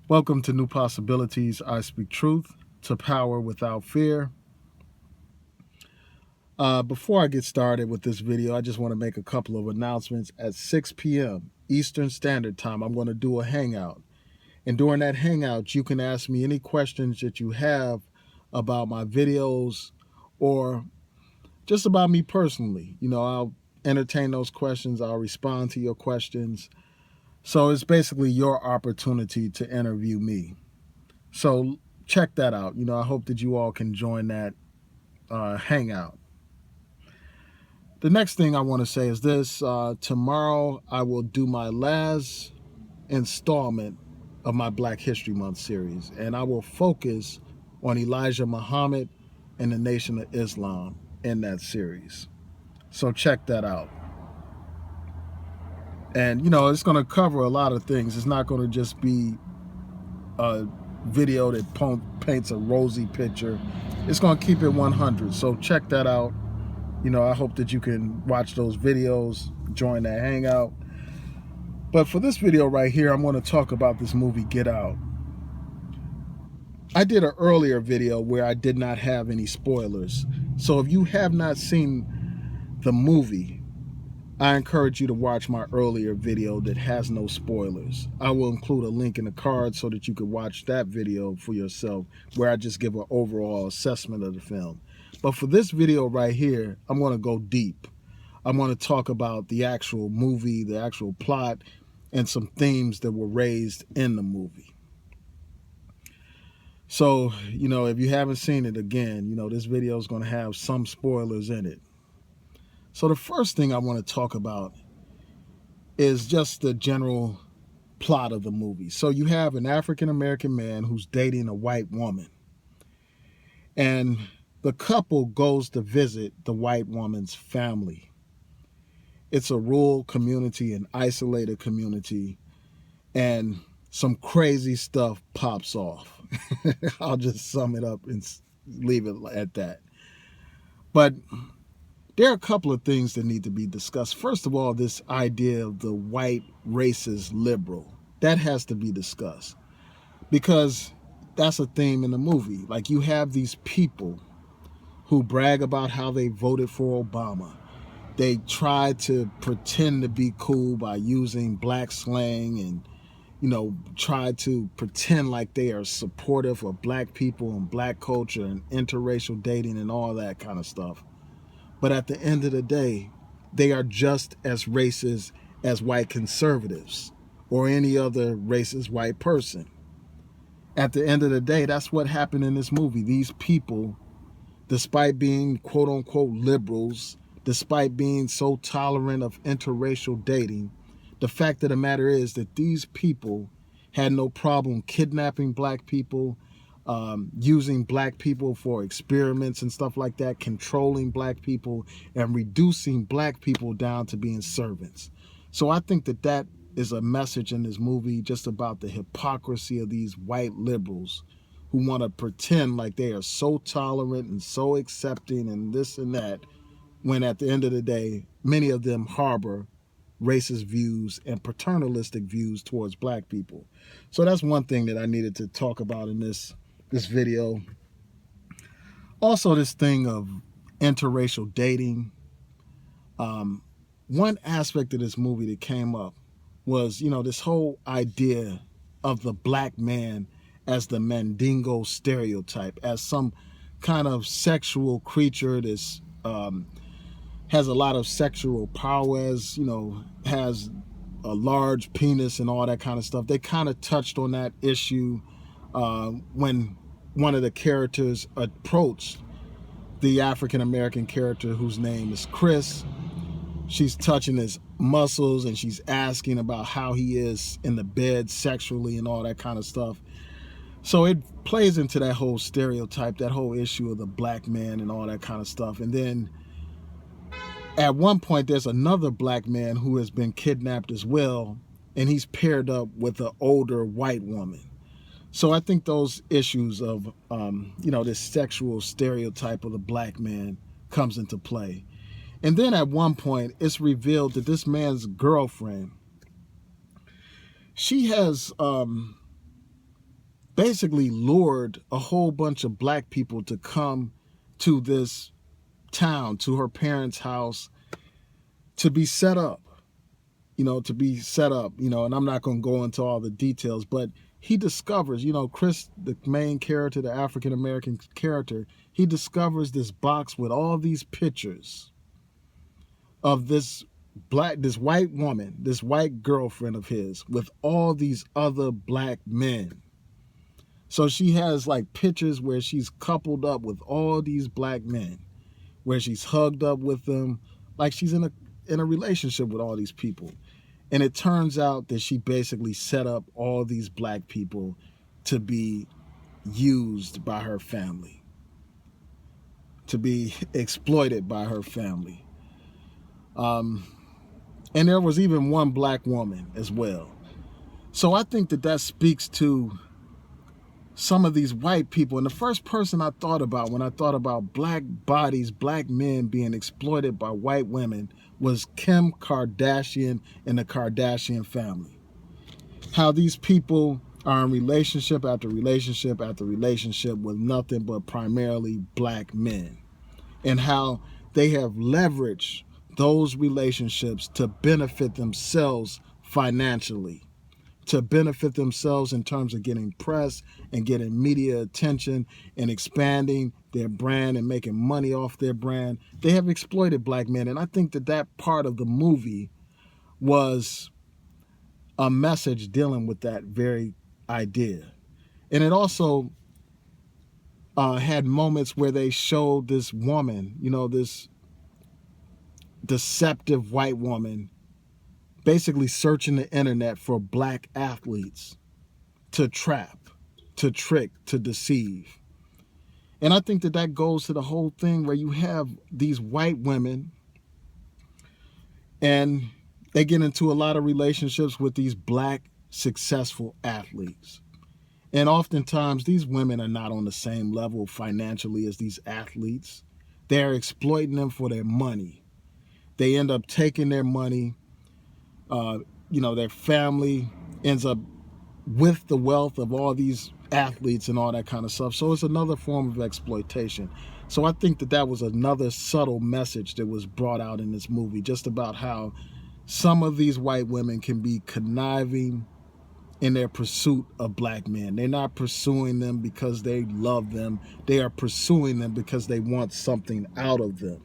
Welcome to New Possibilities. I speak truth to power without fear. Before I get started with this video, I just want to make a couple of announcements. At 6 p.m. Eastern Standard Time, I'm going to do a hangout. And during that hangout, you can ask me any questions that you have about my videos or just about me personally. I'll entertain those questions, I'll respond to your questions. So it's basically your opportunity to interview me. So check that out. I hope that you all can join that hangout. The next thing I want to say is this. Tomorrow I will do my last installment of my Black History Month series, and I will focus on Elijah Muhammad and the Nation of Islam in that series. So check that out. And, it's going to cover a lot of things. It's not going to just be a video that paints a rosy picture. It's going to keep it 100. So check that out. I hope that you can watch those videos, join that hangout. But for this video right here, I'm going to talk about this movie, Get Out. I did an earlier video where I did not have any spoilers. So if you have not seen the movie, I encourage you to watch my earlier video that has no spoilers. I will include a link in the card so that you can watch that video for yourself, where I just give an overall assessment of the film. But for this video right here, I'm going to go deep. I'm going to talk about the actual movie, the actual plot, and some themes that were raised in the movie. So, if you haven't seen it, again, this video is going to have some spoilers in it. So the first thing I want to talk about is just the general plot of the movie. So you have an African-American man who's dating a white woman. And the couple goes to visit the white woman's family. It's a rural community, an isolated community, and some crazy stuff pops off. I'll just sum it up and leave it at that. But there are a couple of things that need to be discussed. First of all, this idea of the white racist liberal, that has to be discussed, because that's a theme in the movie. Like, you have these people who brag about how they voted for Obama. They try to pretend to be cool by using black slang and, try to pretend like they are supportive of black people and black culture and interracial dating and all that kind of stuff. But at the end of the day, they are just as racist as white conservatives or any other racist white person. At the end of the day, that's what happened in this movie. These people, despite being quote unquote liberals, despite being so tolerant of interracial dating, the fact of the matter is that these people had no problem kidnapping black people, using black people for experiments and stuff like that, controlling black people and reducing black people down to being servants. So I think that that is a message in this movie, just about the hypocrisy of these white liberals who want to pretend like they are so tolerant and so accepting and this and that, when at the end of the day, many of them harbor racist views and paternalistic views towards black people. So that's one thing that I needed to talk about in this video. Also, this thing of interracial dating. One aspect of this movie that came up was, this whole idea of the black man as the Mandingo stereotype, as some kind of sexual creature that's has a lot of sexual prowess, has a large penis and all that kind of stuff. They kind of touched on that issue when one of the characters approached the African-American character, whose name is Chris. She's touching his muscles and she's asking about how he is in the bed sexually and all that kind of stuff. So it plays into that whole stereotype, that whole issue of the black man and all that kind of stuff. And then at one point, there's another black man who has been kidnapped as well, and he's paired up with an older white woman. So I think those issues of, this sexual stereotype of the black man comes into play. And then at one point, it's revealed that this man's girlfriend, she has basically lured a whole bunch of black people to come to this town, to her parents' house, to be set up, and I'm not going to go into all the details, but he discovers, Chris, the main character, the African-American character, he discovers this box with all these pictures of this white woman, this white girlfriend of his, with all these other black men. So she has like pictures where she's coupled up with all these black men, where she's hugged up with them, like she's in a relationship with all these people. And it turns out that she basically set up all these black people to be used by her family, to be exploited by her family. And there was even one black woman as well. So I think that speaks to some of these white people. And the first person I thought about when I thought about black bodies, black men being exploited by white women, was Kim Kardashian and the Kardashian family. How these people are in relationship after relationship after relationship with nothing but primarily black men. And how they have leveraged those relationships to benefit themselves financially, to benefit themselves in terms of getting press and getting media attention and expanding their brand and making money off their brand. They have exploited black men. And I think that part of the movie was a message dealing with that very idea. And it also had moments where they showed this woman, this deceptive white woman, basically searching the internet for black athletes to trap, to trick, to deceive. And I think that goes to the whole thing where you have these white women and they get into a lot of relationships with these black successful athletes. And oftentimes these women are not on the same level financially as these athletes. They're exploiting them for their money. They end up taking their money. Their family ends up with the wealth of all these athletes and all that kind of stuff. So it's another form of exploitation. So I think that was another subtle message that was brought out in this movie, just about how some of these white women can be conniving in their pursuit of black men. They're not pursuing them because they love them. They are pursuing them because they want something out of them.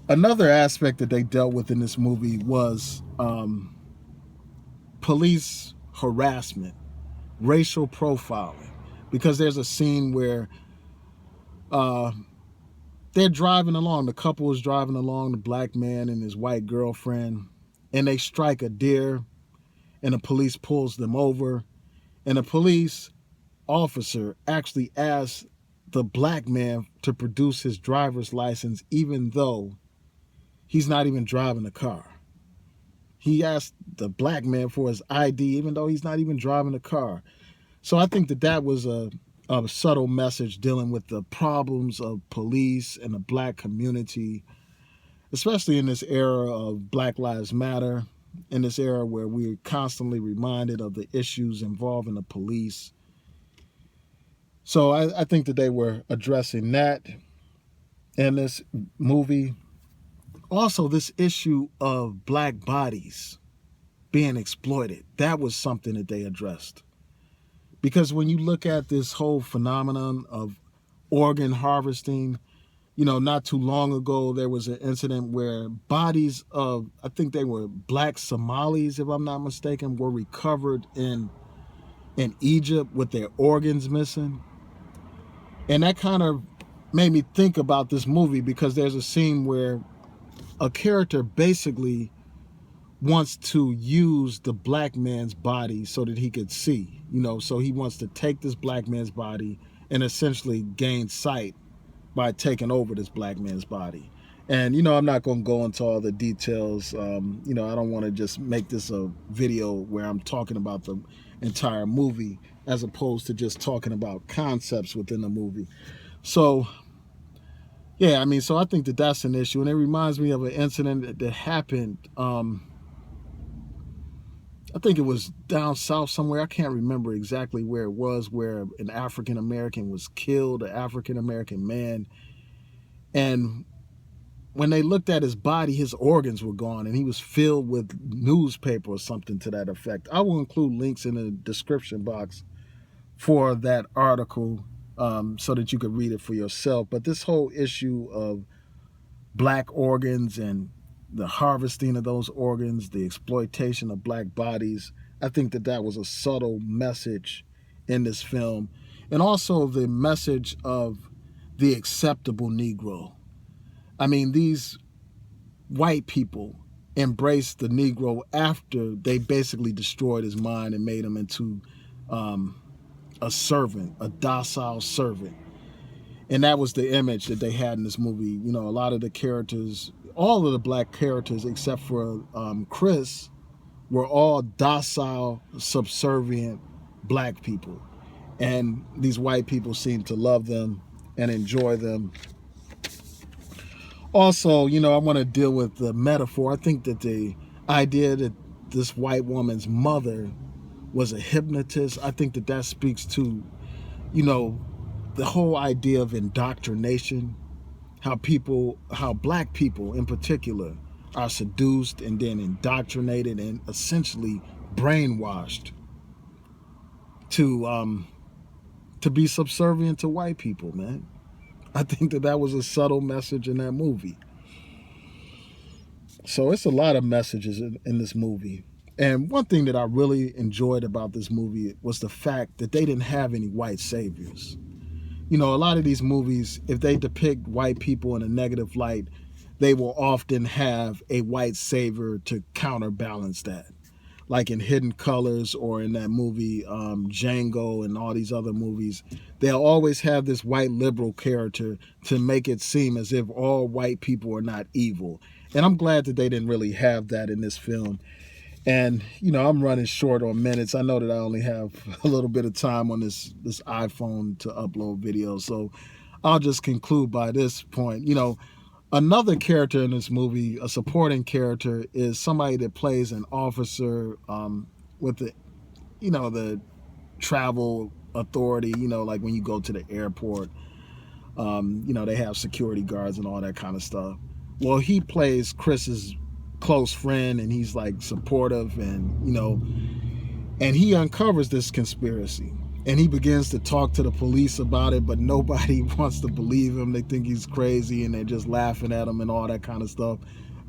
Another aspect that they dealt with in this movie was police harassment, racial profiling, because there's a scene where they're driving along, the couple is driving along, the black man and his white girlfriend, and they strike a deer, and the police pulls them over, and the police officer actually asks the black man to produce his driver's license, even though he's not even driving the car. He asked the black man for his ID, even though he's not even driving the car. So I think that was a subtle message dealing with the problems of police and the black community, especially in this era of Black Lives Matter, in this era where we're constantly reminded of the issues involving the police. So I think that they were addressing that in this movie. Also, this issue of black bodies being exploited, that was something that they addressed. Because when you look at this whole phenomenon of organ harvesting, not too long ago, there was an incident where bodies of, I think they were black Somalis, if I'm not mistaken, were recovered in Egypt with their organs missing. And that kind of made me think about this movie, because there's a scene where a character basically wants to use the black man's body so that he could see, so he wants to take this black man's body and essentially gain sight by taking over this black man's body. And, I'm not going to go into all the details. I don't want to just make this a video where I'm talking about the entire movie as opposed to just talking about concepts within the movie. So, yeah, so I think that that's an issue. And it reminds me of an incident that happened I think it was down south somewhere. I can't remember exactly where it was, where an African American was killed, an African American man. And when they looked at his body, his organs were gone and he was filled with newspaper or something to that effect. I will include links in the description box for that article, so that you could read it for yourself. But this whole issue of black organs and the harvesting of those organs, the exploitation of black bodies, I think that that was a subtle message in this film. And also the message of the acceptable Negro. I mean, these white people embraced the Negro after they basically destroyed his mind and made him into a servant, a docile servant. And that was the image that they had in this movie. You know, a lot of the characters, all of the black characters except for Chris, were all docile, subservient black people. And these white people seemed to love them and enjoy them. Also, you know, I want to deal with the metaphor. I think that the idea that this white woman's mother was a hypnotist, I think that that speaks to, you know, the whole idea of indoctrination, how black people in particular are seduced and then indoctrinated and essentially brainwashed to be subservient to white people, man. I think that that was a subtle message in that movie. So it's a lot of messages in this movie. And one thing that I really enjoyed about this movie was the fact that they didn't have any white saviors. You know, a lot of these movies, if they depict white people in a negative light, they will often have a white savior to counterbalance that. Like in Hidden Colors or in that movie Django and all these other movies, they'll always have this white liberal character to make it seem as if all white people are not evil. And I'm glad that they didn't really have that in this film. And, you know, I'm running short on minutes. I know that I only have a little bit of time on this iPhone to upload videos. So I'll just conclude by this point. You know, another character in this movie, a supporting character, is somebody that plays an officer with the, you know, the travel authority, you know, like when you go to the airport, you know, they have security guards and all that kind of stuff. Well, he plays Chris's close friend and he's like supportive and, you know, and he uncovers this conspiracy and he begins to talk to the police about it, but nobody wants to believe him. They think he's crazy and they're just laughing at him and all that kind of stuff.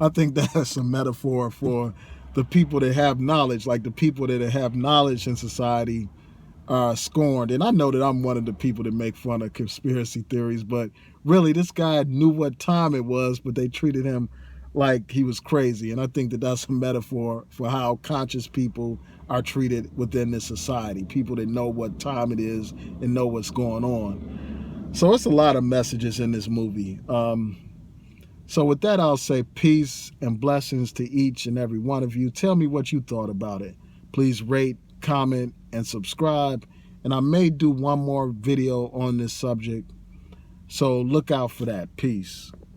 I think that's a metaphor for the people that have knowledge, like the people that have knowledge in society are scorned. And I know that I'm one of the people that make fun of conspiracy theories, but really this guy knew what time it was, but they treated him like he was crazy. And I think that that's a metaphor for how conscious people are treated within this society. People that know what time it is and know what's going on. So it's a lot of messages in this movie. So with that, I'll say peace and blessings to each and every one of you. Tell me what you thought about it. Please rate, comment, and subscribe. And I may do one more video on this subject. So look out for that. Peace.